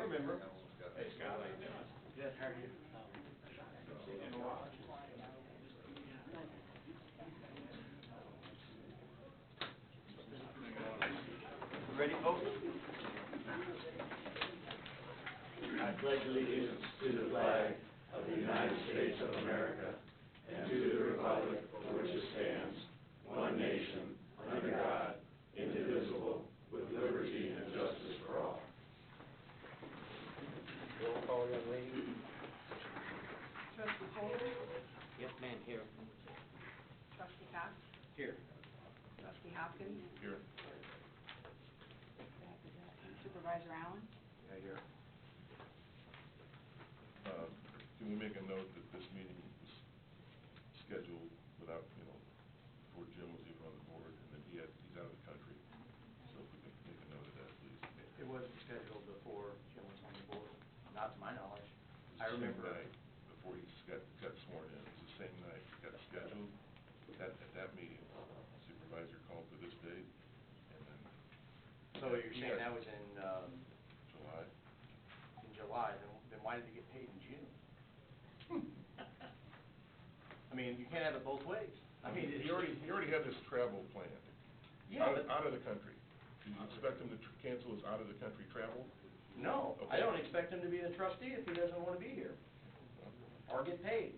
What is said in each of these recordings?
remember. Hey, Scott, how you doing? Good, how are you? In a while. Ready, folks? I pledge allegiance to the flag of the United States of America and to the republic for which it stands, one nation, under God, indivisible, with liberty and justice for all. Roll call, young lady. Trustee Holder? Yes, ma'am, here. Trustee Cox? Here. Trustee Hopkins? Here. Supervisor Allen? Right here. Can we make a note that this meeting was scheduled without, before Jim was even on the board, and that he's out of the country. So if we could make a note of that, please. It wasn't scheduled before Jim was on the board, not to my knowledge. I It's the same remember. night before he got sworn in. It was the same night. It got scheduled. At that meeting, supervisor called for this date, and then So you're saying that was in July. July, then why did he get paid in June? I mean, you can't have it both ways. I mean, He already had this travel plan. Yeah, but, Out of the country. Do you expect him to cancel his out-of-the-country travel? no, I Okay. don't expect him to be a trustee if he doesn't want to be here, or get paid.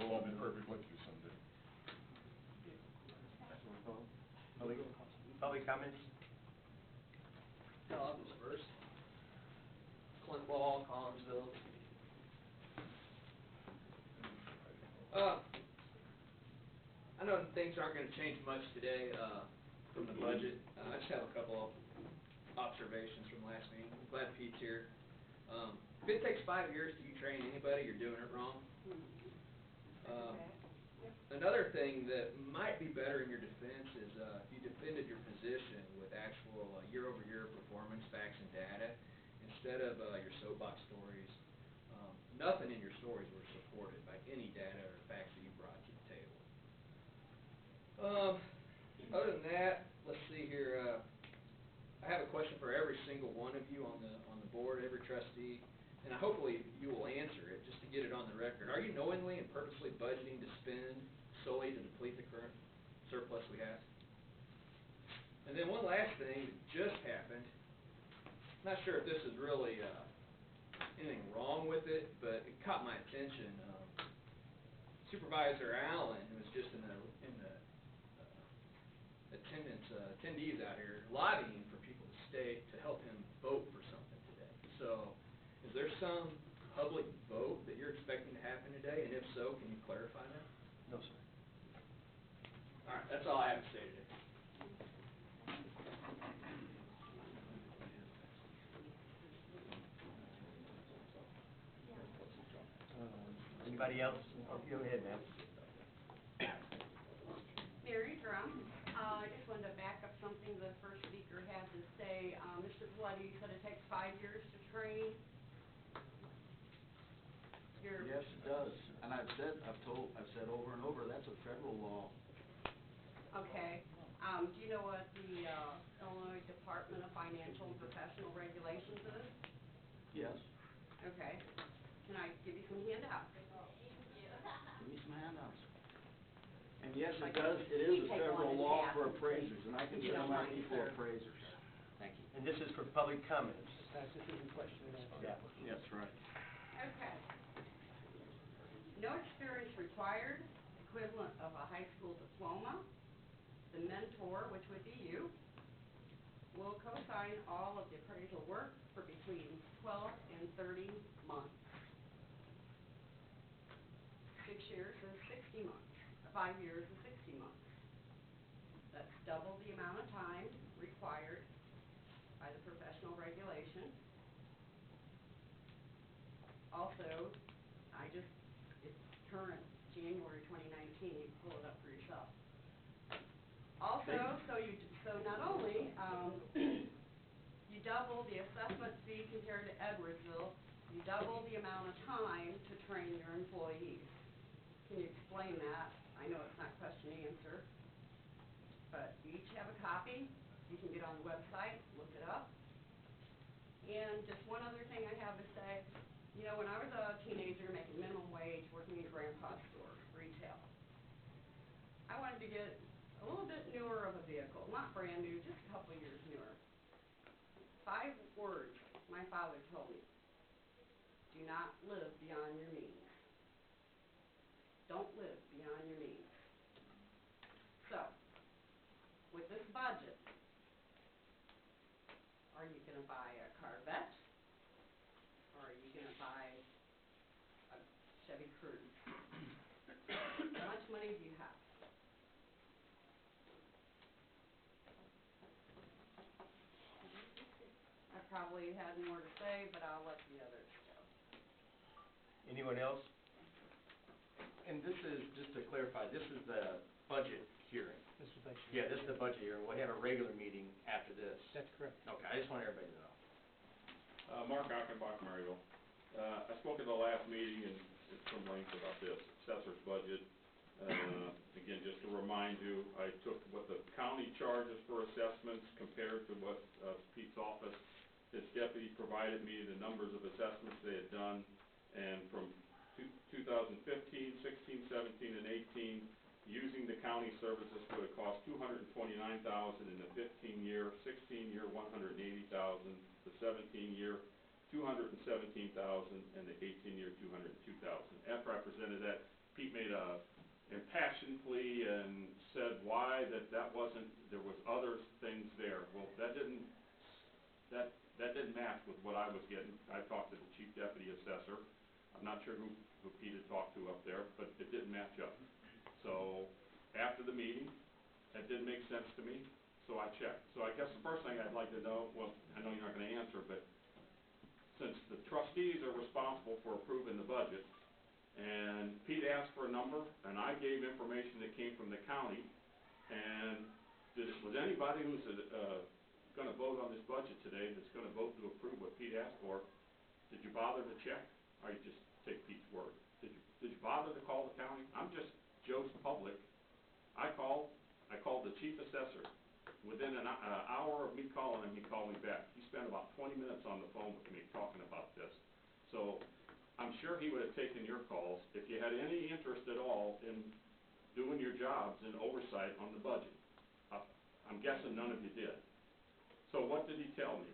We'll all be perfect like you someday. Public comments? No, I'll go first. Clint Wall, Collinsville. I know things aren't gonna change much today, from the budget. I just have a couple of observations from last meeting. I'm glad Pete's here. If it takes 5 years to train anybody, you're doing it wrong. Another thing that might be better in your defense is, if you defended your position with actual year-over-year performance, facts, and data, instead of your soapbox stories. Nothing in your stories were supported by any data or facts that you brought to the table. Other than that, let's see here. I have a question for every single one of you on the board, every trustee, and hopefully you will answer it just to get it on the record. Are you knowingly and purposely budgeting to spend solely to deplete the current surplus we have? And then one last thing that just happened. Not sure if this is really anything wrong with it, but it caught my attention. Supervisor Allen, who was just in the attendees out here, lobbying for people to stay to help him vote for something today. So, is there some public vote that you're expecting to happen today? And if so, can you clarify that? No, sir. All right, that's all I have to say today. Anybody else? Oh, go ahead, ma'am. Mary Drum. I just wanted to back up something the first speaker had to say. Mr. Paletti said it takes 5 years to train. Yes, it does, and I've said over and over, that's a federal law. Okay. Do you know what the Illinois Department of Financial and Professional Regulations is? Yes. Okay. Can I give you some handouts? Give me some handouts. And yes, it does, it is a federal law for appraisers, and I can If you send don't out mind, for sir. appraisers. Thank you. And this is for public comments. Yeah. Yes, right. Okay. No experience required, equivalent of a high school diploma. The mentor, which would be you, will co-sign all of the appraisal work for between 12 and 30 months. 6 years is 60 months. 5 years is 60 months. That's double the amount of time required by the professional regulation. Also, it's current January 2019, you can pull it up for yourself. Also, so not only, you double the assessment fee compared to Edwardsville, you double the amount of time to train your employees. Can you explain that? I know it's not question and answer, but you each have a copy. You can get on the website, look it up. And just one other thing I have to say, you know, when I was a teenager making minimum wage, working in grandpa's store, retail, I wanted to get a little bit newer of a vehicle, not brand new, just a couple years newer. 5 words my father told me: do not live beyond your means. Don't live beyond your means. So, with this budget, are you gonna buy a Corvette? Or are you gonna buy a Chevy Cruze? How much money do you have? I probably had more to say, but I'll let the others go. Anyone else? And this is, just to clarify, this is the budget hearing. This is like. Yeah, this is the budget hearing. We'll have a regular meeting after this. That's correct. Okay, I just want everybody to know. Mark Achenbach, Maryville. I spoke at the last meeting and at some length about this assessor's budget. Again, just to remind you, I took what the county charges for assessments compared to what Pete's office, his deputy provided me the numbers of assessments they had done, and from 2015, 16, 17, and 18, using the county services would have cost $229,000 in the 15-year, 16-year, $180,000, the 17-year, $217,000, and the 18-year, $202,000. After I presented that, Pete made a impassioned plea and said why that wasn't, there was other things there. Well, that didn't match with what I was getting. I talked to the chief deputy assessor. I'm not sure who Pete had talked to up there, but it didn't match up. So after the meeting, that didn't make sense to me, so I checked. So I guess the first thing I'd like to know, well, I know you're not going to answer, but since the trustees are responsible for approving the budget, and Pete asked for a number, and I gave information that came from the county, and was anybody who's going to vote on this budget today that's going to vote to approve what Pete asked for, did you bother to check, or you just take Pete's word? Did you bother to call the county? I'm just Joe's public. I called the chief assessor. Within an hour of me calling him, he called me back. He spent about 20 minutes on the phone with me talking about this. So I'm sure he would have taken your calls if you had any interest at all in doing your jobs and oversight on the budget. I'm guessing none of you did. So what did he tell me?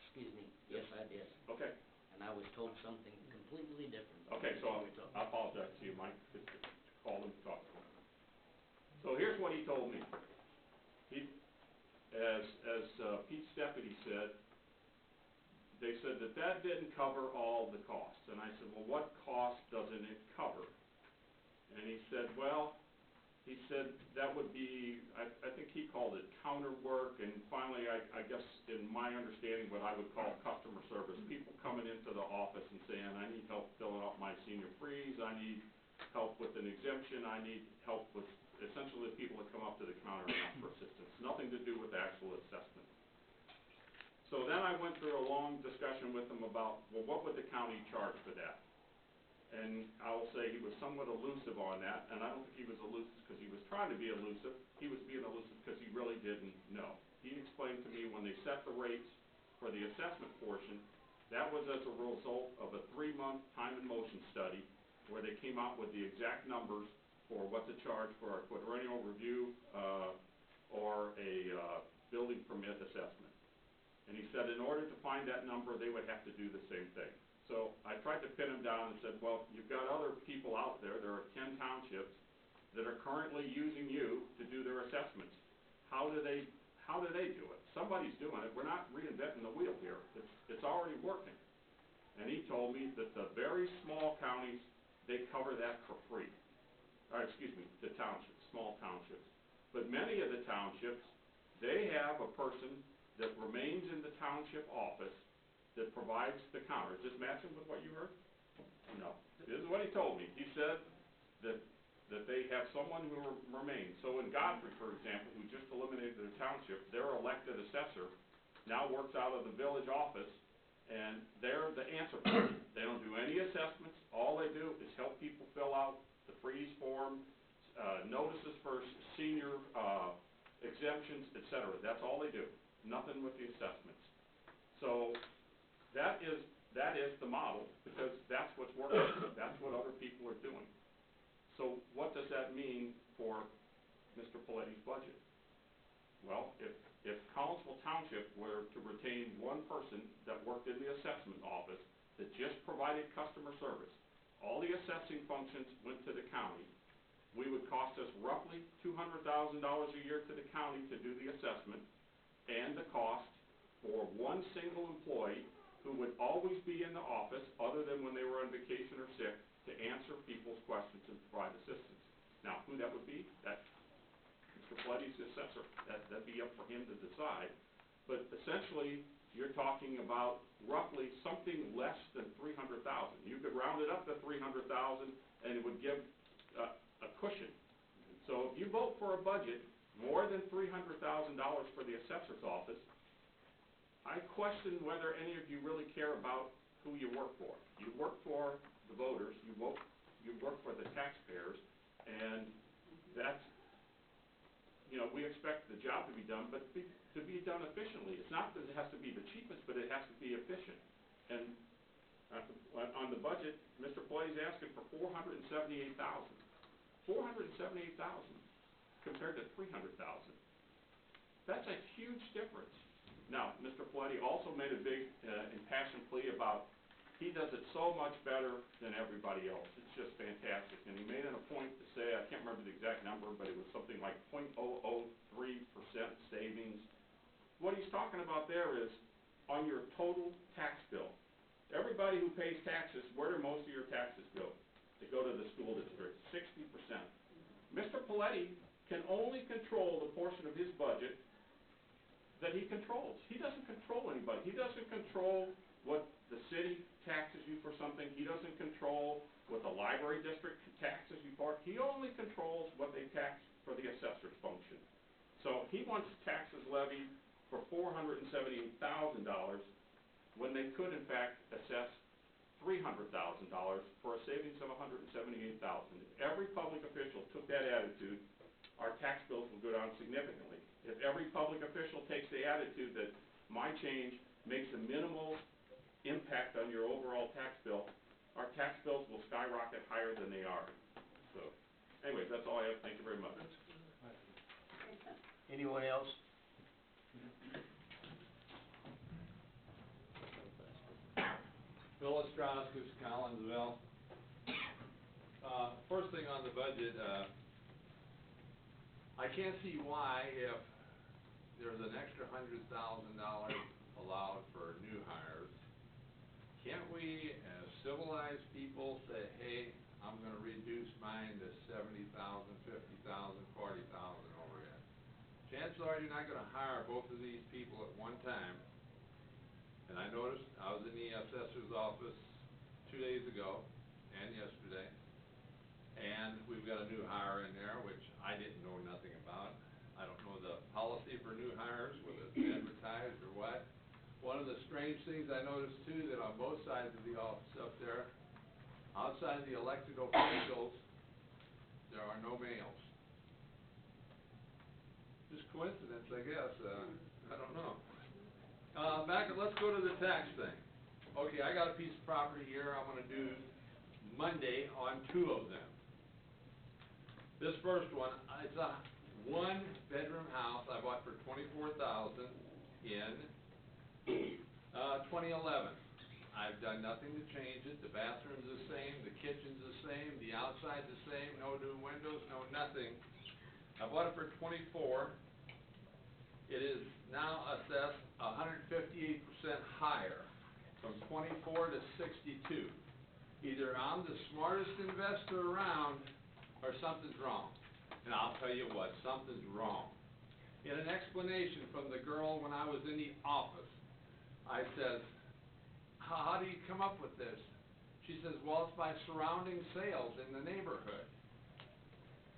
Excuse me, yes, I did. Okay. And I was told something completely different. Okay, so I apologize to you, Mike, to call him, talk to him. So here's what he told me. He, as Pete's deputy said, they said that didn't cover all the costs. And I said, well, what cost doesn't it cover? And he said, well, that would be, I think he called it counter work, and finally, I guess in my understanding, what I would call customer service. People coming into the office and saying, I need help filling out my senior freeze, I need help with an exemption, I need help with, essentially, people that come up to the counter and ask for assistance. Nothing to do with actual assessment. So then I went through a long discussion with him about, well, what would the county charge for that? And I will say he was somewhat elusive on that, and I don't think he was elusive because he was trying to be elusive. He was being elusive because he really didn't know. He explained to me when they set the rates for the assessment portion, that was as a result of a 3-month time and motion study where they came out with the exact numbers for what to charge for a quadrennial review or a building permit assessment. And he said in order to find that number, they would have to do the same thing. So I tried to pin him down and said, well, you've got other people out there. There are 10 townships that are currently using you to do their assessments. How do they do it? Somebody's doing it. We're not reinventing the wheel here. It's already working. And he told me that the very small counties, they cover that for free. Or excuse me, the townships, small townships. But many of the townships, they have a person that remains in the township office that provides the counter. Is this matching with what you heard? No. This is what he told me. He said that they have someone who remains. So in Godfrey, for example, who just eliminated their township, their elected assessor now works out of the village office, and they're the answer person. They don't do any assessments. All they do is help people fill out the freeze form, notices for senior exemptions, etc. cetera. That's all they do, nothing with the assessments. So that is the model, because that's what's working, that's what other people are doing. So what does that mean for Mr. Paletti's budget? Well, if Collinsville Township were to retain one person that worked in the assessment office that just provided customer service, all the assessing functions went to the county, we would cost us roughly $200,000 a year to the county to do the assessment, and the cost for one single employee who would always be in the office, other than when they were on vacation or sick, to answer people's questions and provide assistance. Now, who that would be, that Mr. Paletti's the assessor. That'd be up for him to decide. But essentially, you're talking about roughly something less than $300,000. You could round it up to $300,000, and it would give a cushion. So if you vote for a budget more than $300,000 for the assessor's office, I question whether any of you really care about who you work for. You work for the voters, you work for the taxpayers, and that's, you know, we expect the job to be done, but to be done efficiently. It's not that it has to be the cheapest, but it has to be efficient. And on the budget, Mr. Paletti's asking for $478,000. $478,000 compared to $300,000. That's a huge difference. Now, Mr. Paletti also made a big impassioned plea about he does it so much better than everybody else. It's just fantastic. And he made it a point to say, I can't remember the exact number, but it was something like 0.003% savings. What he's talking about there is on your total tax bill. Everybody who pays taxes, where do most of your taxes go? They go to the school district, 60%. Mr. Paletti can only control the portion of his budget that he controls. He doesn't control anybody. He doesn't control what the city taxes you for something. He doesn't control what the library district taxes you for. He only controls what they tax for the assessor's function. So he wants taxes levied for $478,000 when they could, in fact, assess $300,000 for a savings of $178,000. If every public official took that attitude, our tax bills will go down significantly. If every public official takes the attitude that my change makes a minimal impact on your overall tax bill, our tax bills will skyrocket higher than they are. So, anyways, that's all I have. Thank you very much. Anyone else? Phyllis Strauss, Collinsville. First thing on the budget, I can't see why, if there's an extra $100,000 allowed for new hires, can't we, as civilized people, say, hey, I'm gonna reduce mine to $70,000, $50,000, $40,000 overhead. Chances are you're not gonna hire both of these people at one time. And I noticed, I was in the assessor's office 2 days ago and yesterday, and we've got a new hire in there, which I didn't know nothing about. I don't know the policy for new hires, whether it's advertised or what. One of the strange things I noticed too, that on both sides of the office up there, outside the elected officials, there are no males. Just coincidence, I guess, I don't know. Let's go to the tax thing. Okay, I got a piece of property here I'm gonna do Monday on 2 of them. This first one, it's a 1-bedroom house I bought for $24,000 in 2011. I've done nothing to change it. The bathroom's the same, the kitchen's the same, the outside's the same, no new windows, no nothing. I bought it for $24,000. It is now assessed 158% higher, from 24 to 62. Either I'm the smartest investor around, or something's wrong. And I'll tell you what, something's wrong. In an explanation from the girl when I was in the office, I says, how do you come up with this? She says, well, it's by surrounding sales in the neighborhood.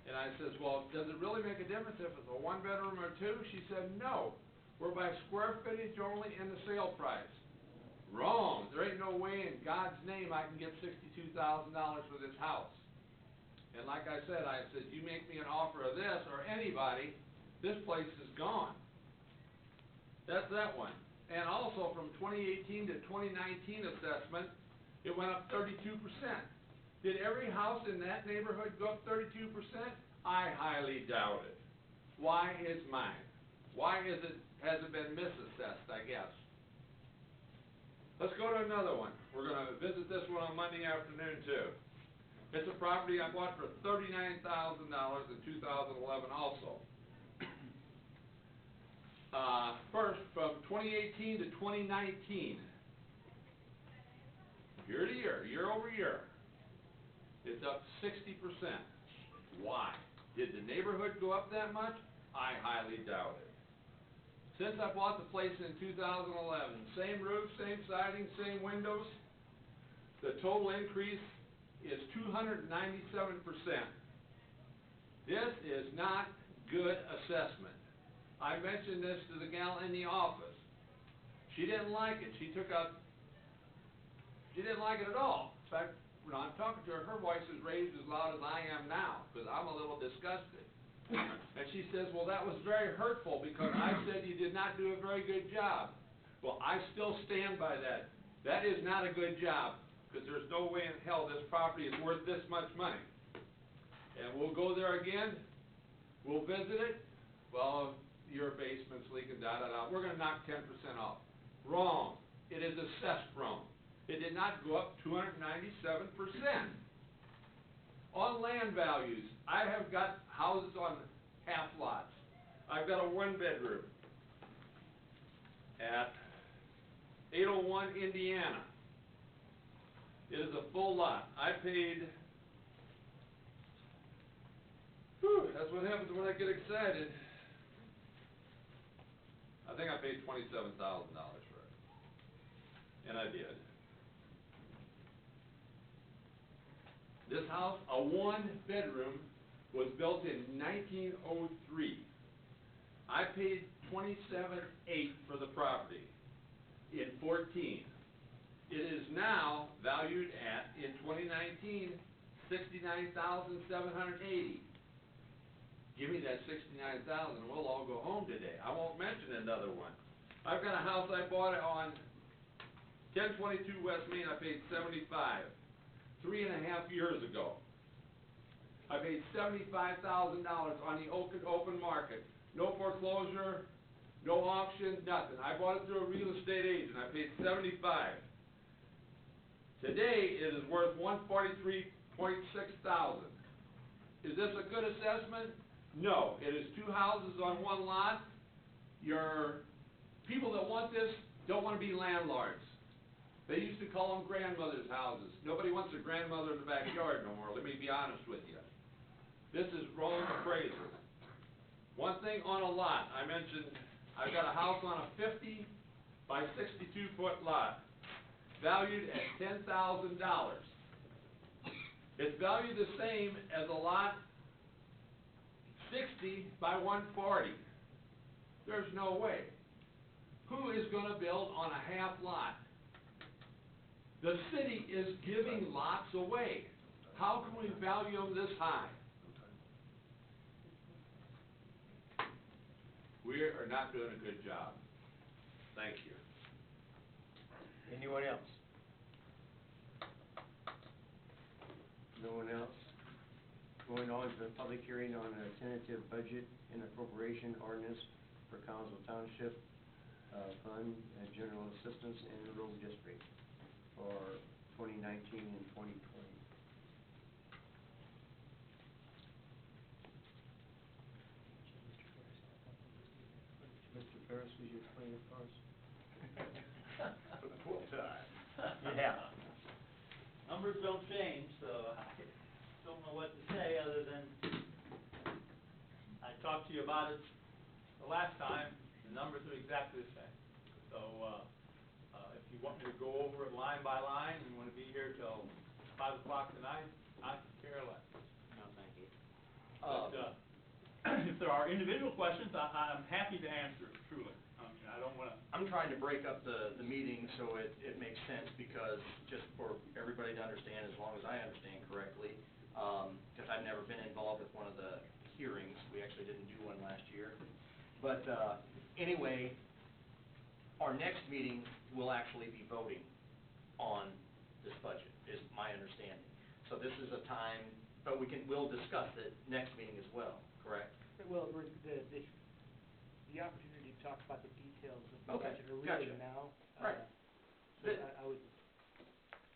And I says, well, does it really make a difference if it's a 1-bedroom or 2? She said, no. We're by square footage only in the sale price. Wrong. There ain't no way in God's name I can get $62,000 for this house. And like I said, you make me an offer of this, or anybody, this place is gone. That's that one. And also from 2018 to 2019 assessment, it went up 32%. Did every house in that neighborhood go up 32%? I highly doubt it. Why is mine? Why has it been misassessed, I guess? Let's go to another one. We're gonna visit this one on Monday afternoon too. It's a property I bought for $39,000 in 2011 also. First, from 2018 to 2019, year to year over year, it's up 60%. Why? Did the neighborhood go up that much? I highly doubt it. Since I bought the place in 2011, same roof, same siding, same windows, the total increase is 297%. This is not good assessment. I mentioned this to the gal in the office. She didn't like it. She didn't like it at all. In fact, when I'm talking to her, her voice is raised as loud as I am now, because I'm a little disgusted. And she says, well, that was very hurtful because I said you did not do a very good job. Well, I still stand by that. That is not a good job, because there's no way in hell this property is worth this much money. And we'll go there again. We'll visit it. Well, your basement's leaking, da-da-da. We're going to knock 10% off. Wrong. It is assessed wrong. It did not go up 297%. On land values, I have got houses on half lots. I've got a one-bedroom at 801 Indiana. It is a full lot. I paid, that's what happens when I get excited. I think I paid $27,000 for it. And I did. This house, a one-bedroom, was built in 1903. I paid $27,800 for the property in 14. It is now valued at, in 2019, $69,780. Give me that $69,000 and we'll all go home today. I won't mention another one. I've got a house I bought on 1022 West Main. I paid $75,000 3.5 years ago. I paid $75,000 on the open market. No foreclosure, no auction, nothing. I bought it through a real estate agent. I paid $75,000. Today it is worth $143,600. Is this a good assessment? No. It is two houses on one lot. Your people that want this don't want to be landlords. They used to call them grandmother's houses. Nobody wants a grandmother in the backyard no more, let me be honest with you. This is wrong appraisal. One thing on a lot, I mentioned I've got a house on a 50 by 62 foot lot, valued at $10,000. It's valued the same as a lot 60 by 140. There's no way. Who is going to build on a half lot? The city is giving lots away. How can we value them this high? We are not doing a good job. Thank you. Anyone else? No one else? Going on to the public hearing on a tentative budget and appropriation ordinance for Collinsville Township Fund, General Assistance and Road District for 2019 and 2020. Mr. Ferris, would you explain it for us? For the 12th time. Yeah. Numbers don't change, so I don't know what to say other than I talked to you about it the last time. The numbers are exactly the same. So if you want me to go over it line by line and you want to be here till 5 o'clock tonight, I could care less. No, thank you. But if there are individual questions, I'm happy to answer, truly. I don't want to. I'm trying to break up the meeting so it makes sense, because just for everybody to understand, as long as I understand correctly, because I've never been involved with one of the hearings. We actually didn't do one last year. But anyway, our next meeting will actually be voting on this budget, is my understanding. So this is a time, but we'll discuss it next meeting as well, correct? Well, the opportunity to talk about the details of the Okay, budget are really gotcha. now. Right. So I would,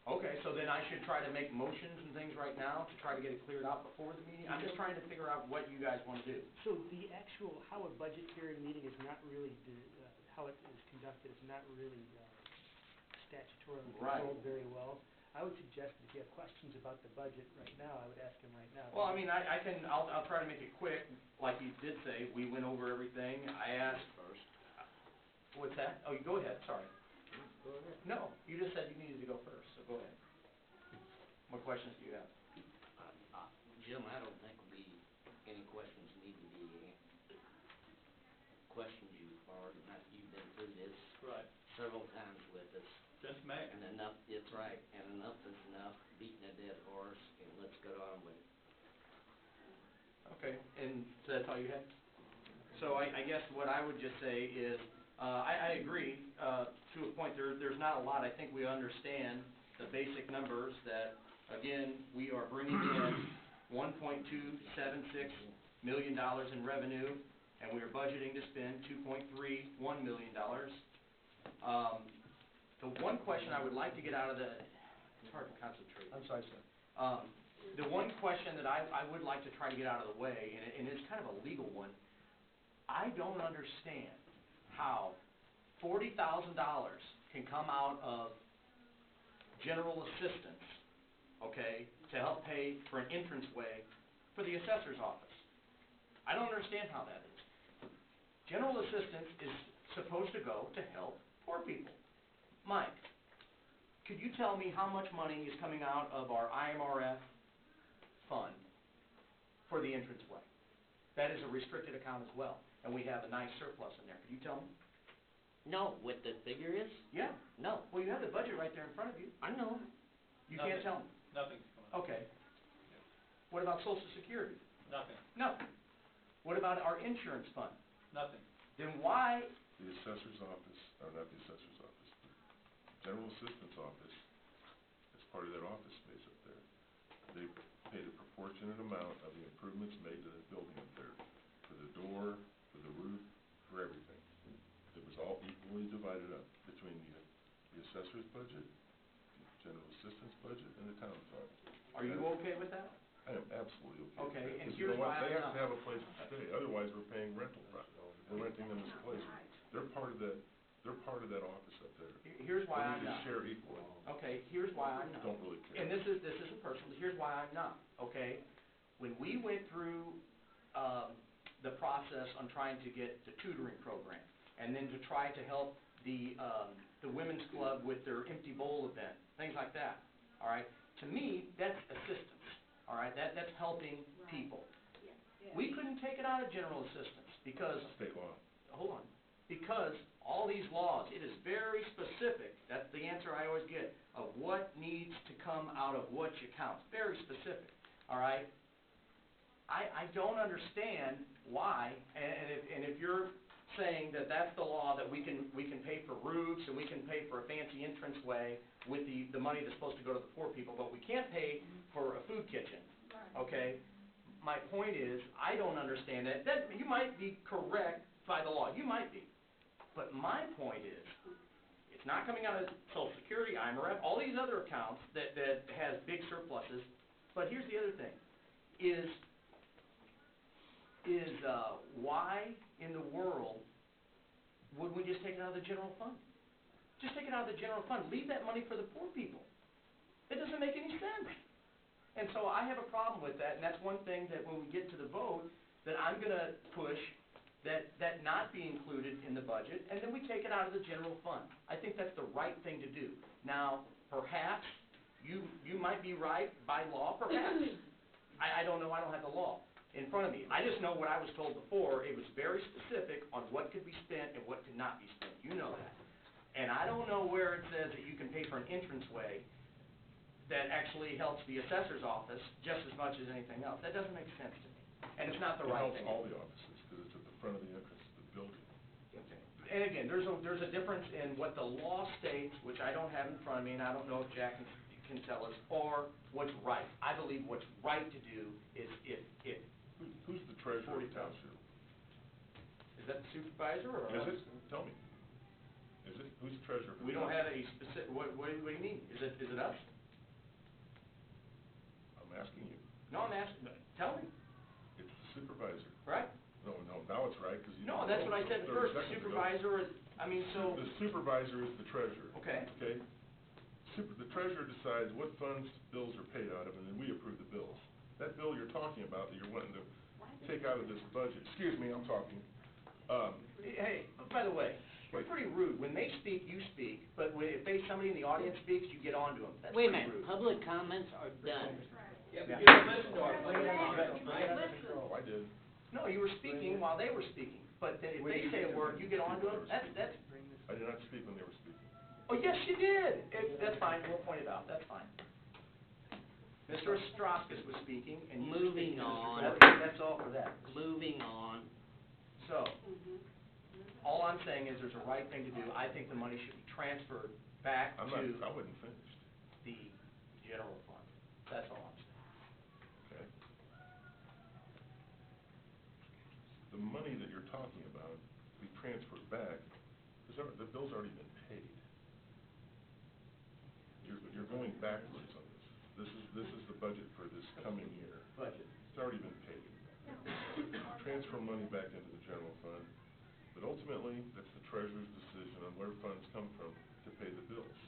Okay, so then I should try to make motions and things right now to try to get it cleared out before the meeting? I'm just trying to figure out what you guys want to do. so the actual, how a budget hearing meeting is not really, how it is conducted is not really statutorily Right. controlled very well. I would suggest that if you have questions about the budget right now, I would ask him right now. Well, I mean, I'll try to make it quick, like you did say, we went over everything, I asked. First. What's that? Oh, you go ahead, sorry. Go ahead. No, you just said you needed to go first, so go ahead. What questions do you have? Jim, I don't think any questions need to be questions you've you've been through this Right. several times with us. Since May. And enough, it's right, and enough is enough, beating a dead horse, and let's get on with it. Okay, and so that's all you had? So I guess what I would just say is, I agree, to a point, there's not a lot, I think we understand the basic numbers that, again, we are bringing in $1.276 million in revenue, and we are budgeting to spend $2.31 million. The one question I would like to get out of it's hard to concentrate. I'm sorry, sir. The one question that I would like to try to get out of the way, and it's kind of a legal one, I don't understand how $40,000 can come out of general assistance, okay, to help pay for an entranceway for the assessor's office. I don't understand how that is. General assistance is supposed to go to help poor people. Mike, could you tell me how much money is coming out of our IMRF fund for the entranceway? That is a restricted account as well, and we have a nice surplus in there. Could you tell me? No, what the figure is? Yeah. No, Well, you have the budget right there in front of you. I know. You can't Nothing. tell me. Nothing's coming up. Okay. What about Social Security? Nothing, No. What about our insurance fund? nothing. Then why, The assessor's office, or not the assessor's office, the general assistance office, as part of that office space up there, they paid a proportionate amount of the improvements made to the building up there, for the door, for the roof, for everything. It was all equally divided up between the assessor's budget, the general assistance budget, and the town fund. are you okay with that? I am absolutely okay with Okay, that, and 'cause you know here's what? why They I'm have to not. have a place to stay, otherwise we're paying rental. We're renting them this place. They're part of that office up there. Here's why I'm They need not. to share equally. Okay, here's why I'm not. Don't really care. And this isn't personal, but here's why I'm not, okay? When we went through, the process on trying to get the tutoring program, and then to try to help the women's club with their empty bowl event, things like that, all right? To me, that's assistance, all right? That's helping people. We couldn't take it out of general assistance, because State law. hold on, because all these laws, it is very specific, that's the answer I always get, of what needs to come out of which accounts, very specific, all right? I don't understand why, and if you're saying that that's the law, that we can pay for roofs, and we can pay for a fancy entranceway with the money that's supposed to go to the poor people, but we can't pay for a food kitchen, okay? My point is, I don't understand that. You might be correct by the law, you might be. But my point is, it's not coming out of Social Security, IMRF, all these other accounts that has big surpluses. But here's the other thing, is why in the world would we just take it out of the general fund? Just take it out of the general fund, leave that money for the poor people. It doesn't make any sense. And so I have a problem with that, and that's one thing that when we get to the vote, that I'm gonna push that not be included in the budget, and then we take it out of the general fund. I think that's the right thing to do. Now, perhaps, you might be right by law, perhaps. I don't know, I don't have the law in front of me. I just know what I was told before, it was very specific on what could be spent and what could not be spent. You know that. And I don't know where it says that you can pay for an entranceway that actually helps the assessor's office just as much as anything else. That doesn't make sense to me. And it's not the right thing. It helps all the offices, because it's at the front of the entrance to the building. Okay. and again, there's a difference in what the law states, which I don't have in front of me, and I don't know if Jack can tell us, or what's right. I believe what's right to do is if Who's the treasurer of the township? is that the supervisor or? Is it? Tell me. Is it? Who's the treasurer of the We don't township? have a specific, what do you mean? Is it us? I'm asking you. No, I'm asking, tell me, It's the supervisor. right? No, now it's right, because you. No, that's what I said 30 first, the seconds ago. supervisor, I mean, so, The supervisor is the treasurer. okay. Okay? The treasurer decides what funds bills are paid out of, and then we approve the bills. That bill you're talking about, that you're wanting to take out of this budget, excuse me, I'm talking, Hey, by the way, you're pretty rude. When they speak, you speak, but if somebody in the audience speaks, you get on to them. That's Wait a pretty minute, rude. public comments are done. Yeah, but you don't listen to our public oh, I did. No, you were speaking while they were speaking, but then if they say a word, you get on to them, that's, I did not speak when they were speaking. oh, yes, you did. That's fine, we'll point it out, that's fine. Mr. Ostrowskis was speaking, and you were speaking. Moving on. That's all for that. Moving on. So, all I'm saying is there's a right thing to do. I think the money should be transferred back I to wasn't finished, the general fund. That's all I'm saying. okay? The money that you're talking about be transferred back, because the bill's already been paid. You're going backwards on this. This is the budget for this coming year. Budget. It's already been paid. Transfer money back into the general fund, but ultimately, that's the treasurer's decision on where funds come from to pay the bills,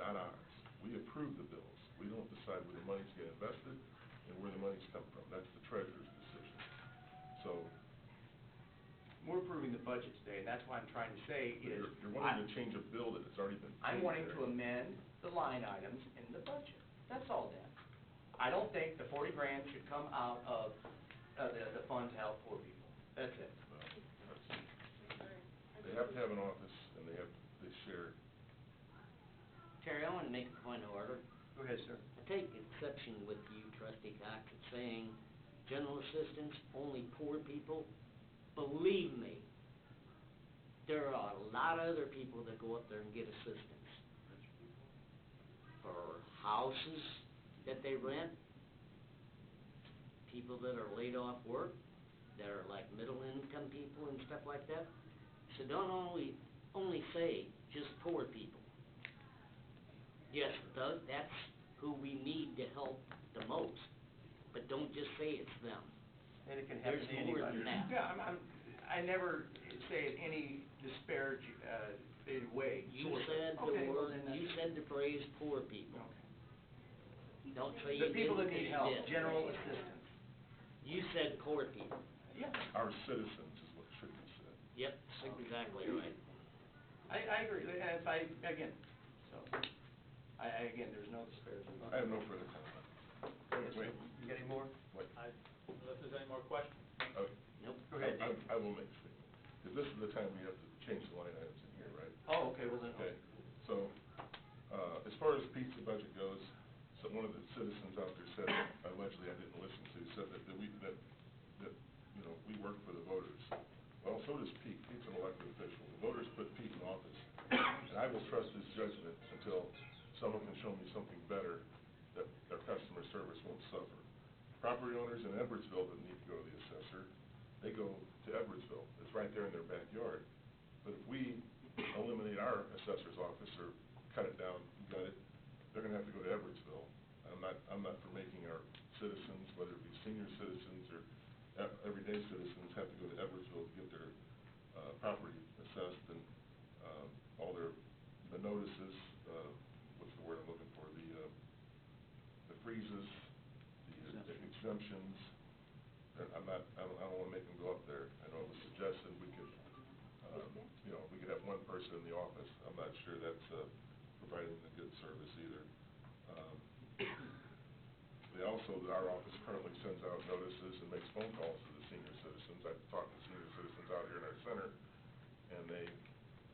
not ours. We approve the bills. We don't decide where the money's get invested and where the money's come from. That's the treasurer's decision. So, We're approving the budget today, and that's what I'm trying to say is. you're wanting to change a bill that has already been paid. I'm wanting to there. amend the line items in the budget. That's all, Dan. I don't think the 40 grand should come out of the fund to help poor people. That's it. Well, they have to have an office, and they share. Terry, I want to make a point of order. Go ahead, sir. I take exception with you, trustee Cox, at saying general assistance, only poor people. Believe me, there are a lot of other people that go up there and get assistance. For houses that they rent, people that are laid off work, that are like middle income people and stuff like that. So don't only say just poor people. Yes, that's who we need to help the most, but don't just say it's them. And it can happen There's to anybody. more than that. Yeah, I never say it any disparage, way. You sort of. said Okay, the well, word, then that's- you said the phrase poor people. Okay. Don't say The you people that didn't, need 'cause help, you did. general assistance. You said poor people. Yeah, Our citizens is what should be said. Yep, exactly right. I agree, and if again, so, again, there's no disparaging. I have no further comment. Yes, Wait. you got any more? Unless there's any more questions. Nope. Go ahead, Dave. I will make a statement, because this is the time we have to change the line items in here, right? Oh, okay, well then. Okay, so, as far as Pete's budget goes, so one of the citizens out there said, allegedly I didn't listen to, said that we work for the voters. Well, so does Pete. Pete's an elected official. The voters put Pete in office, and I will trust his judgment until someone can show me something better that their customer service won't suffer. Property owners in Edwardsville that need to go to the assessor, they go to Edwardsville. It's right there in their backyard. But if we eliminate our assessor's office or cut it down, gut it, they're gonna have to go to Edwardsville. I'm not for making our citizens, whether it be senior citizens or everyday citizens, have to go to Edwardsville to get their property assessed and all the notices, what's the word I'm looking for, the freezes, the exemptions. I don't wanna make them go up there. I know it was suggested we could, we could have one person in the office. I'm not sure that's providing a good service either. Our office currently sends out notices and makes phone calls to the senior citizens. I've talked to senior citizens out here in our center, and they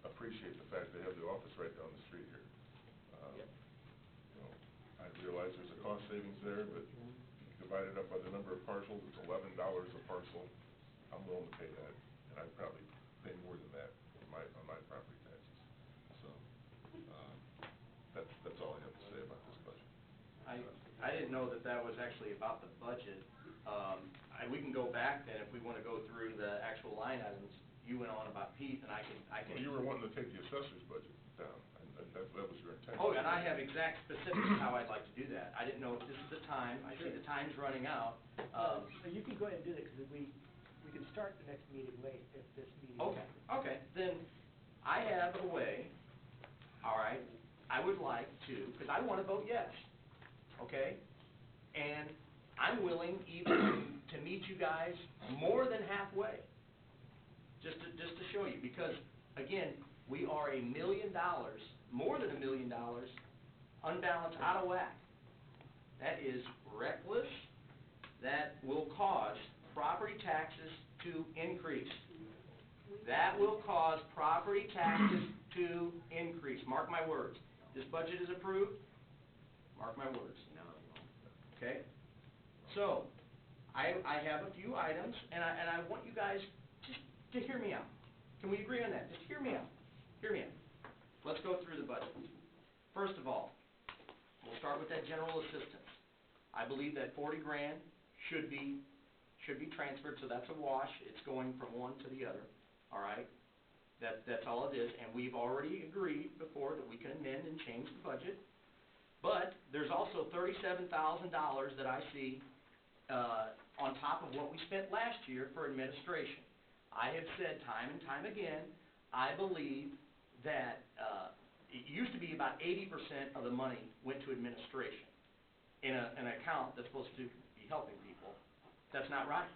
appreciate the fact they have the office right down the street here. I realize there's a cost savings there, but divided up by the number of parcels, it's $11 a parcel. I'm willing to pay that, and I'd probably pay more than that on my property taxes. So, that's all I have to say about this budget. I didn't know that that was actually about the budget. We can go back then, if we wanna go through the actual line items. You went on about Pete, and I can. Well, you were wanting to take the assessor's budget down, and that was your intention. Oh, and I have exact specifics of how I'd like to do that. I didn't know if this is the time. I see the time's running out. So you can go ahead and do that, because we can start the next meeting late if this meeting. Okay, then I have a way, all right, I would like to, because I want to vote yes, okay? And I'm willing even to meet you guys more than halfway, just to show you, because, again, we are $1 million, more than $1 million, unbalanced, out of whack. That is reckless. That will cause property taxes to increase. That will cause property taxes to increase. Mark my words. This budget is approved. Mark my words. No, it won't. Okay? So, I have a few items, and I want you guys just to hear me out. Can we agree on that? Just hear me out. Hear me out. Let's go through the budget. First of all, we'll start with that general assistance. I believe that 40 grand should be transferred, so that's a wash. It's going from one to the other, all right? That's all it is, and we've already agreed before that we can amend and change the budget. But there's also $37,000 that I see on top of what we spent last year for administration. I have said time and time again, I believe that it used to be about 80% of the money went to administration in an account that's supposed to be helping people. That's not right.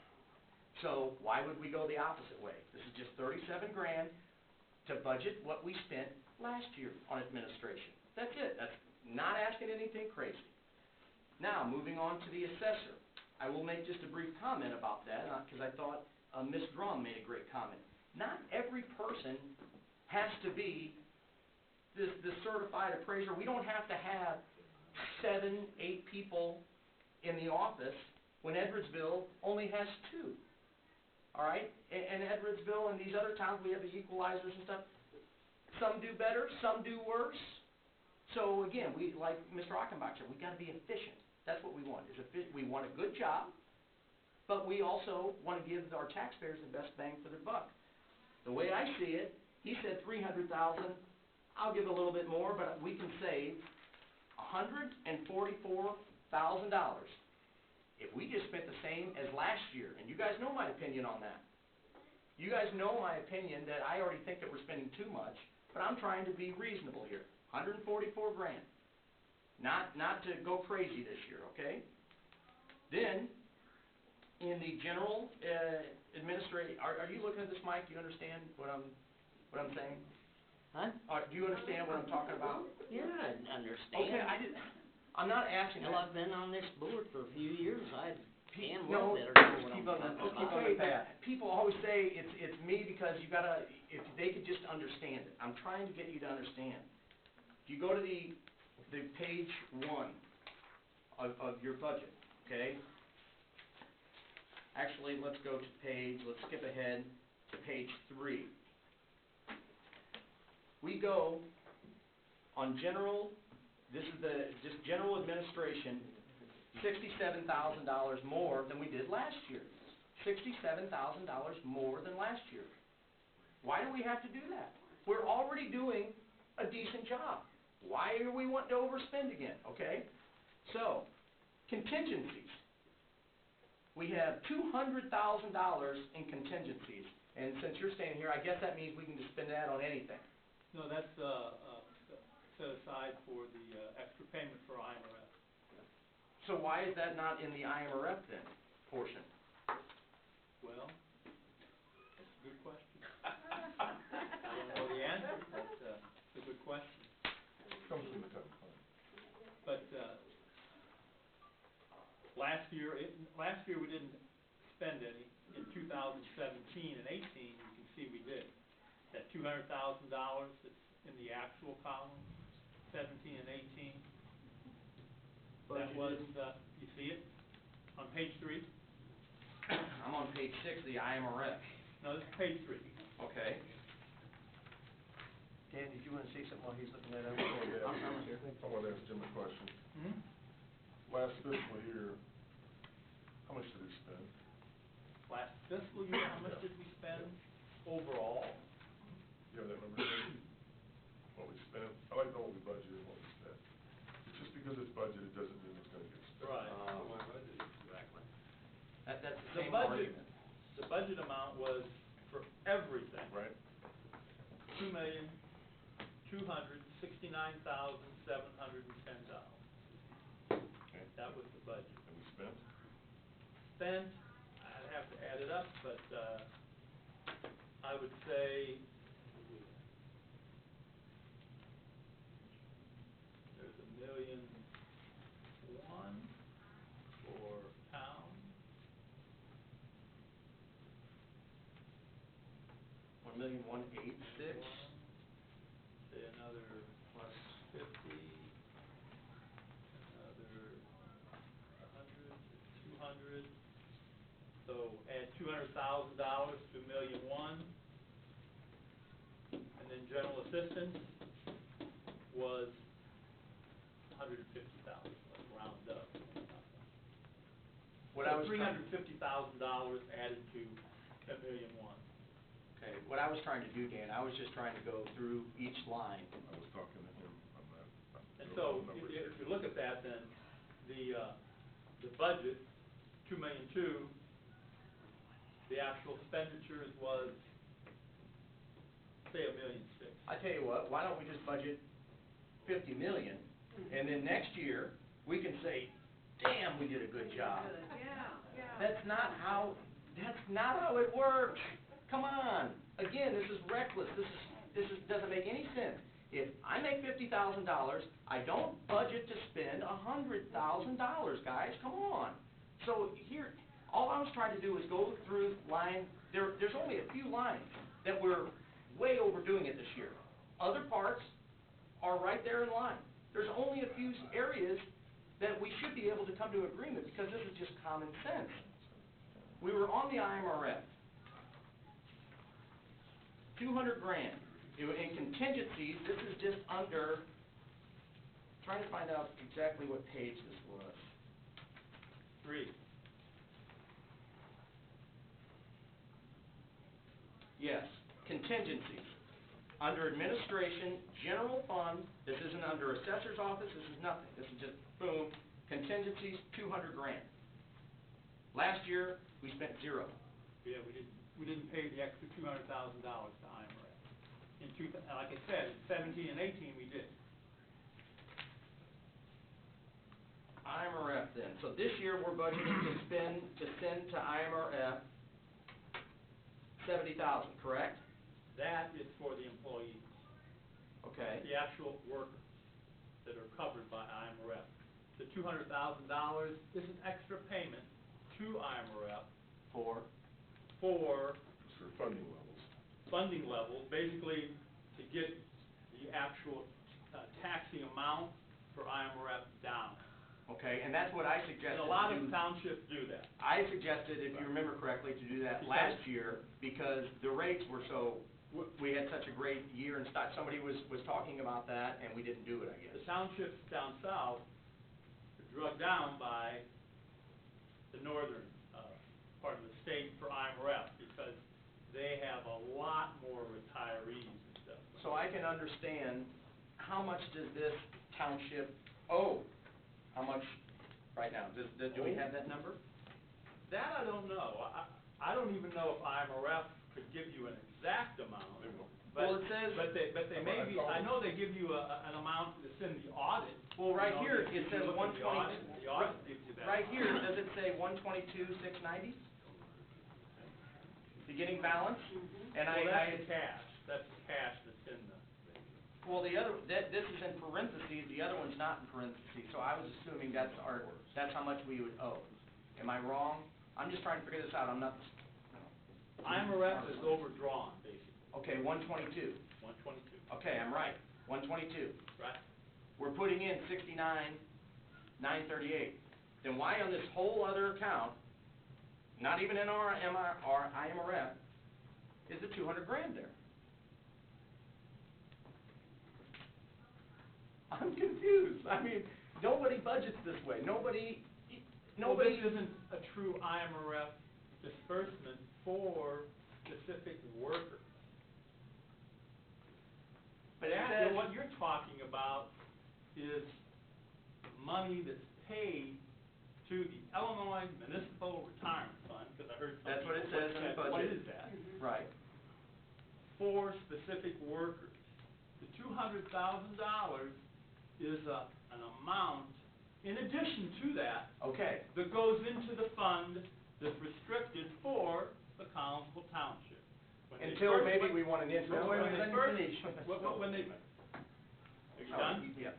So why would we go the opposite way? This is just 37 grand to budget what we spent last year on administration. That's it. That's not asking anything crazy. Now, moving on to the assessor. I will make just a brief comment about that, because I thought Ms. Drum made a great comment. Not every person has to be this certified appraiser. We don't have to have 7, 8 people in the office when Edwardsville only has 2. All right? And Edwardsville and these other towns, we have the equalizers and stuff. Some do better, some do worse. So again, we, like Mr. Achenbach said, we got to be efficient. That's what we want. We want a good job, but we also want to give our taxpayers the best bang for their buck. The way I see it, he said $300,000. I'll give a little bit more, but we can save $144,000 if we just spent the same as last year. And you guys know my opinion on that. You guys know my opinion that I already think that we're spending too much, but I'm trying to be reasonable here. 144 grand. Not to go crazy this year, okay? Then, in the general administrative, are you looking at this, Mike? Do you understand what I'm saying? Huh? Do you understand what I'm talking about? Yeah, I understand. Okay, I'm not asking Well, that. I've been on this board for a few years. I can No, well better know what I'm keep on talking the, about. keep on the path. People always say it's me because you gotta, if they could just understand it. I'm trying to get you to understand. If you go to the page 1 of your budget, okay? Actually, let's skip ahead to page 3. We go on general, this is just general administration, $67,000 more than we did last year. $67,000 more than last year. Why do we have to do that? We're already doing a decent job. Why are we wanting to overspend again, okay? So, contingencies. We have $200,000 in contingencies, and since you're staying here, I guess that means we can just spend that on anything. No, that's, set aside for the, extra payment for IMRF. So why is that not in the IMRF then, portion? Well, that's a good question. I don't know the answer, but, it's a good question. Comes from the common fund. But, last year we didn't spend any. In 2017 and 18, you can see we did. That $200,000 that's in the actual column, 17 and 18. That was, you see it on page 3? I'm on page 6, the IMRF. No, this is page 3. Okay. Dan, did you wanna say something while he's looking that up? Oh, yeah. I'm here. I want to ask Jim a question. Hmm? Last fiscal year, how much did we spend? Last fiscal year, how much did we spend overall? Do you have that number? What we spent? I like to know what we budgeted and what we spent. Just because it's budgeted doesn't mean it's gonna get spent. Right. Exactly. That's the The same budget, argument. the budget amount was for everything, Right? $2,269,710. Okay. That was the budget. And we spent? Spent, I'd have to add it up, but, I would say, there's $1,000,001 for town. 1,186,000. Say another plus 50, another 100 to 200. So add $200,000 to $1,000,001. And then general assistance was 150,000, let's round up. What I was trying- $350,000 added to $1,000,001. Okay, what I was trying to do, Dan, I was just trying to go through each line. I was talking to him on that. And so, if you look at that, then, the budget, 2,000,002, the actual expenditures was, say, 1,000,006. I tell you what, why don't we just budget 50 million, and then next year, we can say, damn, we did a good job. That's not how it works. Come on. Again, this is reckless. This doesn't make any sense. If I make $50,000, I don't budget to spend $100,000, guys. Come on. So here, all I was trying to do was go through line. There's only a few lines that we're way overdoing it this year. Other parts are right there in line. There's only a few areas that we should be able to come to agreement, because this is just common sense. We were on the IMRF. 200 grand. In contingencies, this is just under, trying to find out exactly what page this was. 3. Yes, contingencies. Under administration, general fund, this isn't under assessor's office, this is nothing. This is just, boom, contingencies, 200 grand. Last year, we spent 0. Yeah, we didn't pay the extra $200,000 to IMRF. Like I said, in 17 and 18, we did. IMRF then. So this year, we're budgeting to send to IMRF 70,000, correct? That is for the employees, Okay. the actual workers that are covered by IMRF. The $200,000 is an extra payment to IMRF For? for For funding levels. funding levels, basically to get the actual taxing amount for IMRF down. Okay, and that's what I suggested. And a lot to of do. townships do that. I suggested, if you remember correctly, to do that last year, because the rates were so, we had such a great year and stuff. Somebody was talking about that, and we didn't do it, I The guess. townships down south are drugged down by the northern part of the state for IMRF, because they have a lot more retirees and stuff. So I can understand, how much does this township owe? How much right now? Do we have that number? That I don't know. I don't even know if IMRF could give you an exact amount. They will. Well, it says- But they may be, I know they give you an amount that's in the audit. Well, right You know, here, if it you says look at the audit, 120. The audit gives you that. Right here, amount. does it say 122,690? Beginning balance? And Well, I that's the cash. That's the cash that's in the. well, the other, this is in parentheses, the other one's not in parentheses, so I was assuming that's how much we would owe. Am I wrong? I'm just trying to figure this out, I'm not, IMRF is overdrawn, basically, okay, 122. 122, Okay, I'm right, 122. right? We're putting in 69,938. Then why on this whole other account, not even in our IMRF, is the 200 grand there? I'm confused. I mean, nobody budgets this way. Nobody, Well, this isn't a true IMRF disbursement for specific workers. But it That, says- what you're talking about is money that's paid to the Illinois Municipal Retirement Fund, because I heard some That's what it people says in the question, what budget. is that? Right. For specific workers. The $200,000 is an amount, in addition to that, Okay. that goes into the fund that's restricted for the Collinsville Township. When they Until first maybe went- we want an answer. when Wait, they let me first- finish. when they, are you done? Yeah.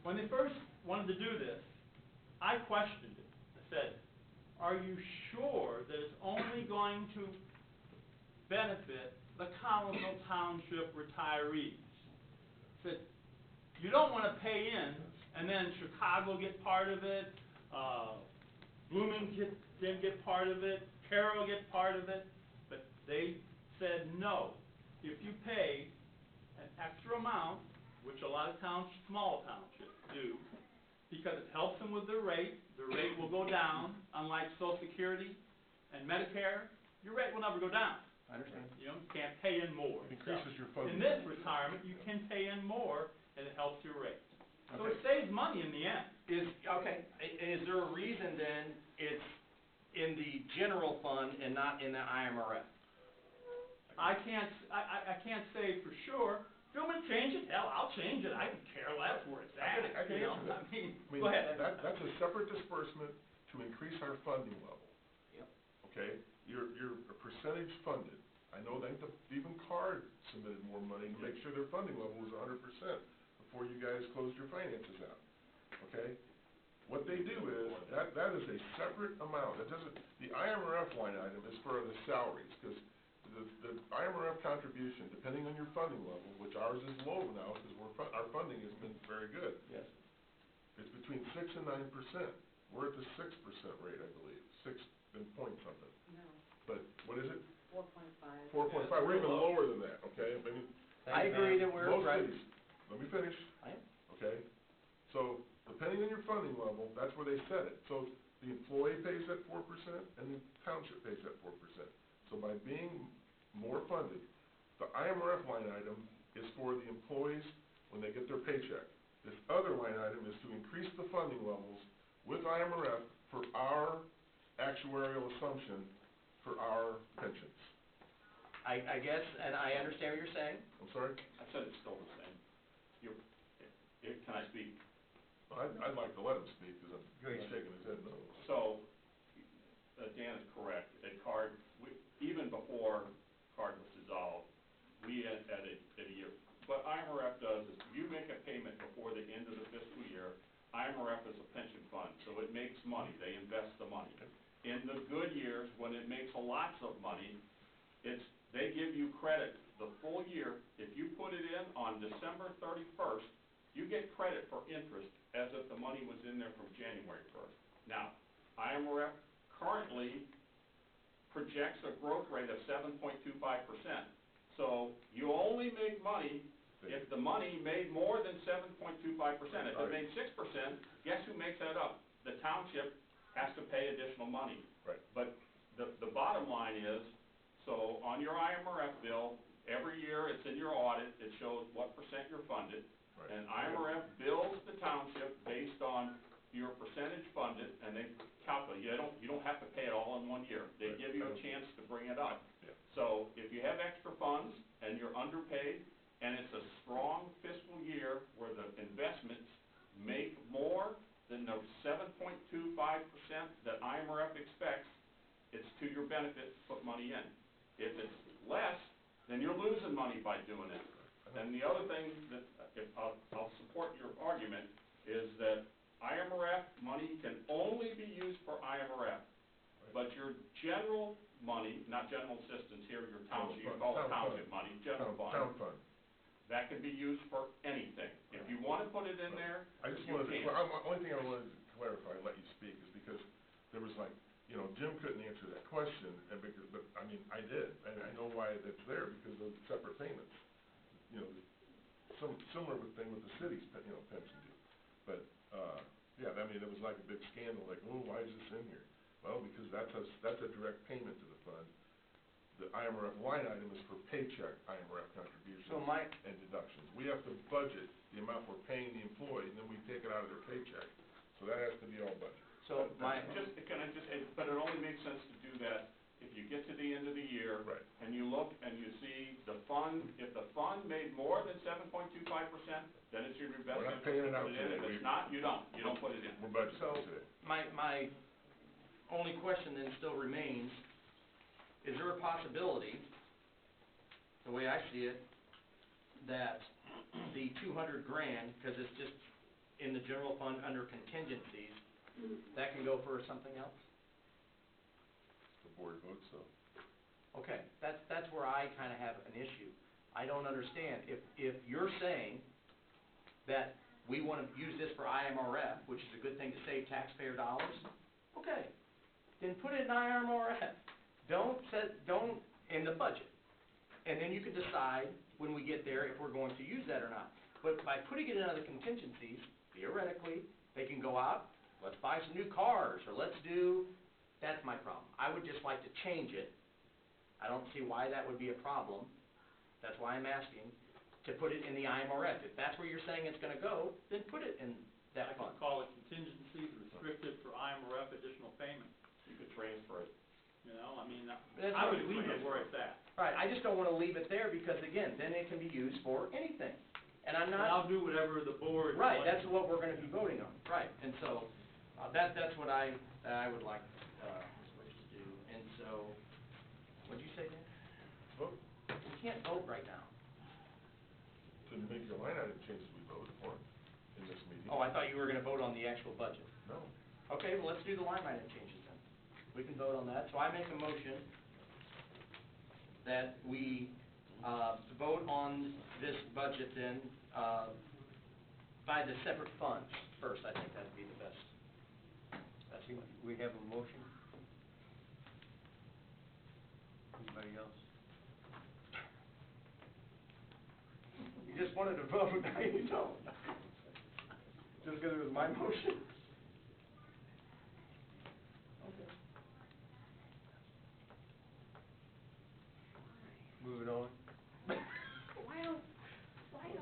When they first wanted to do this, I questioned it. I said, are you sure that it's only going to benefit the Collinsville Township retirees? I said, you don't want to pay in, and then Chicago get part of it, Bloomington get part of it, Carroll get part of it, but they said no. If you pay an extra amount, which a lot of towns, small townships do, because it helps them with their rate will go down, unlike Social Security and Medicare, your rate will never go down. I understand. You know, you can't pay in more. It increases your funding. In this retirement, you can pay in more, and it helps your rate. So Okay. it saves money in the end. Is there a reason then it's in the general fund and not in the IMRF? I can't say for sure. If you want me to change it, hell, I'll change it. I don't care less where it's at. I can you know? answer that. I mean, I mean, go ahead. that's a separate disbursement to increase our funding level. Yep. Okay, you're a percentage funded. I know that even CARD submitted more money to make sure their funding level was 100% before you guys closed your finances out, okay? What they do is, that is a separate amount. That doesn't, the IMRF line item is for the salaries, because the IMRF contribution, depending on your funding level, which ours is low now, because our funding has been very good. Yes. It's between 6 and 9%. We're at the 6% rate, I believe, 6 and point something. No, But, what is it? 4.5. 4.5, we're even lower than that, okay? I mean, I agree that we're most right. cities, let me finish, I am. okay? So, depending on your funding level, that's where they set it. So, the employee pays that 4%, and the township pays that 4%. So by being more funded, the IMRF line item is for the employees when they get their paycheck. This other line item is to increase the funding levels with IMRF for our actuarial assumption for our pensions. I guess, and I understand what you're saying. I'm sorry? I said it's still the same. Can I speak? I'd like to let him speak, because Great. he's shaking his head no. So, Dan is correct. At CARD, even before CARD was dissolved, we had a year. What IMRF does is, you make a payment before the end of the fiscal year, IMRF is a pension fund, so it makes money. They invest the money. In the good years, when it makes lots of money, they give you credit the full year. If you put it in on December 31st, you get credit for interest as if the money was in there from January 1st. Now, IMRF currently projects a growth rate of 7.25%. So you only make money if the money made more than 7.25%. If it made 6%, guess who makes that up? The township has to pay additional money. Right. But the bottom line is, so on your IMRF bill, every year it's in your audit, it shows what percent you're funded. Right. And IMRF bills the township based on your percentage funded, and they calculate. You don't have to pay it all in 1 year. They Right. give you a chance to bring it up. Yeah. So if you have extra funds and you're underpaid, and it's a strong fiscal year where the investments make more than the 7.25% that IMRF expects, it's to your benefit to put money in. If it's less, then you're losing money by doing it. And the other thing that, if I'll support your argument, is that IMRF money can only be used for IMRF. But your general money, not general assistance here, your township, you call it township money, general Town fund, fund. that can be used for anything. If you want to put it in there, I just you wanted to, can. only thing I wanted to clarify, and let you speak, is because there was like, Jim couldn't answer that question, and but I mean, I did, and I know why that's there, because of separate payments. similar thing with the city's, pension deal. But, yeah, I mean, it was like a big scandal, like, oh, why is this in here? Well, because that's a direct payment to the fund. The IMRF line item is for paycheck IMRF contributions So my- and deductions. We have to budget the amount we're paying the employee, and then we take it out of their paycheck. So that has to be all budgeted. So my, But it only makes sense to do that if you get to the end of the year. Right. And you look and you see the fund, if the fund made more than 7.25%, then it's in your best We're not interest paying to it out put it in. today. If it's not, you don't put it in. We're budgeting so today. my only question then still remains, is there a possibility, the way I see it, that the 200 grand, because it's just in the general fund under contingencies, that can go for something else? The board votes so. Okay, that's where I kind of have an issue. I don't understand. If you're saying that we want to use this for IMRF, which is a good thing to save taxpayer dollars, okay, then put it in IMRF. Don't in the budget. And then you can decide when we get there if we're going to use that or not. But by putting it in other contingencies, theoretically, they can go out, let's buy some new cars, or let's do, that's my problem. I would just like to change it. I don't see why that would be a problem. That's why I'm asking to put it in the IMRF. If that's where you're saying it's gonna go, then put it in that I fund. could call it contingencies restricted for IMRF additional payment, You could transfer it. you know, I mean, That's I what would leave it where it's at. Right, I just don't wanna leave it there because again, then it can be used for anything. And I'm And not. I'll do whatever the board. Right, wants. that's what we're gonna be voting on, right, and so, that's what I would like, to do, and so, what'd you say, Dan? Vote We can't vote right now. to make your line item changes we voted for in this meeting. Oh, I thought you were gonna vote on the actual budget. No. Okay, well, let's do the line item changes then. We can vote on that, so I make a motion that we, vote on this budget then, by the separate funds first, I think that'd be the best. That's what. We have a motion. Anybody else? You just wanted to vote, now you don't. Just because it was my motion? Okay. Moving on. Why don't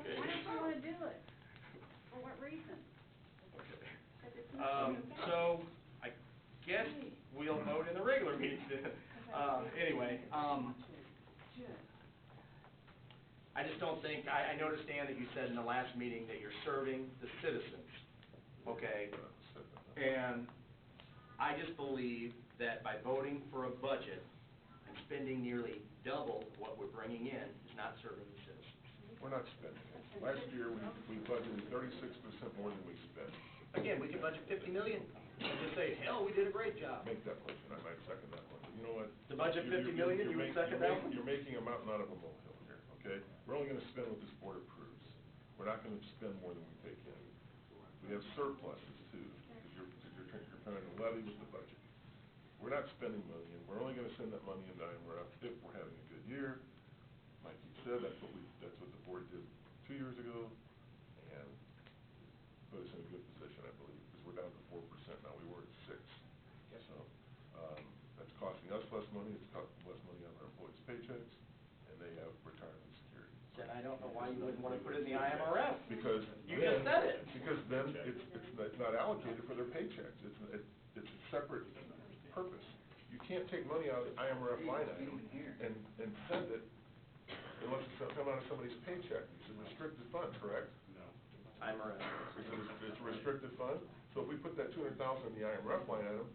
you wanna do it? For what reason? 'Cause it's not in effect. So, I guess we'll vote in the regular meeting then. Anyway, I just don't think, I noticed, Dan, that you said in the last meeting that you're serving the citizens, okay? And I just believe that by voting for a budget and spending nearly double what we're bringing in is not serving the citizens. We're not spending it. Last year, we budgeted 36% more than we spent. Again, we could budget 50 million and just say, hell, we did a great job. Make that motion, I might second that one. But you know what? To budget 50 million, you would second that one? You're making a mountain out of a molehill here, okay? We're only gonna spend what this board approves. We're not gonna spend more than we take in. We have surpluses too, because you're trying to levy with the budget. We're not spending money, and we're only gonna send that money into IMRF if we're having a good year. Like you said, that's what the board did 2 years ago, and put us in a good position, I believe, because we're down to 4% now. We were at 6. So, that's costing us less money, it's costing less money on our employees' paychecks, and they have retirement security. Then I don't know why you wouldn't wanna put it in the IMRF. Because You then, just said it. because then it's not allocated for their paychecks. It's a separate purpose. You can't take money out of the IMRF line item and send it unless it's come out of somebody's paycheck. It's a restricted fund, correct? IMRF. It's a restricted fund, so if we put that 200,000 in the IMRF line item,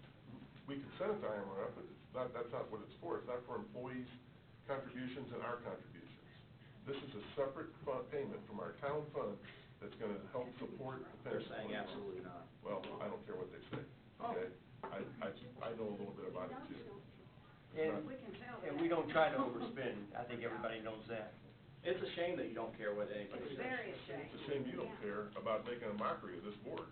we could send it to IMRF, but that's not what it's for. It's not for employees' contributions and our contributions. This is a separate fund payment from our town fund that's gonna help support the They're pension. saying absolutely not. Well, I don't care what they say, okay? I know a little bit about it too. And, We can tell and that. we don't try to overspend, I think everybody knows that. It's a shame that you don't care what anybody It's says. very ashamed. It's a shame you don't care about making a mockery of this board.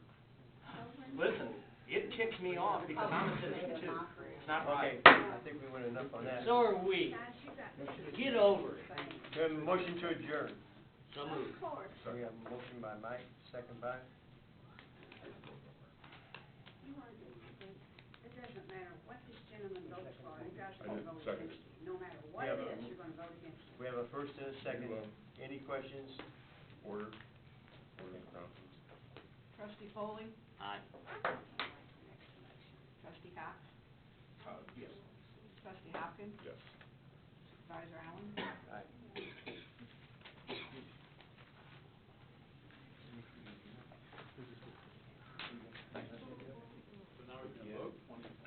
Listen, it ticks me off because I'm a citizen too. It's not Okay, right. I think we went enough on that. So are we. Guys, you got. Get over it. We have a motion to adjourn. So moved. Of course. So we have a motion by Mike, second by? You want to, it doesn't matter what this gentleman votes for, you guys I will did, vote second. against it. No matter what Yeah, it but- is, you're gonna vote against it. We have a first and a second. You, Any questions? Order, order announcements. Trustee Foley, Aye. trustee Cox, Yes. trustee Hopkins, Yes. supervisor Allen,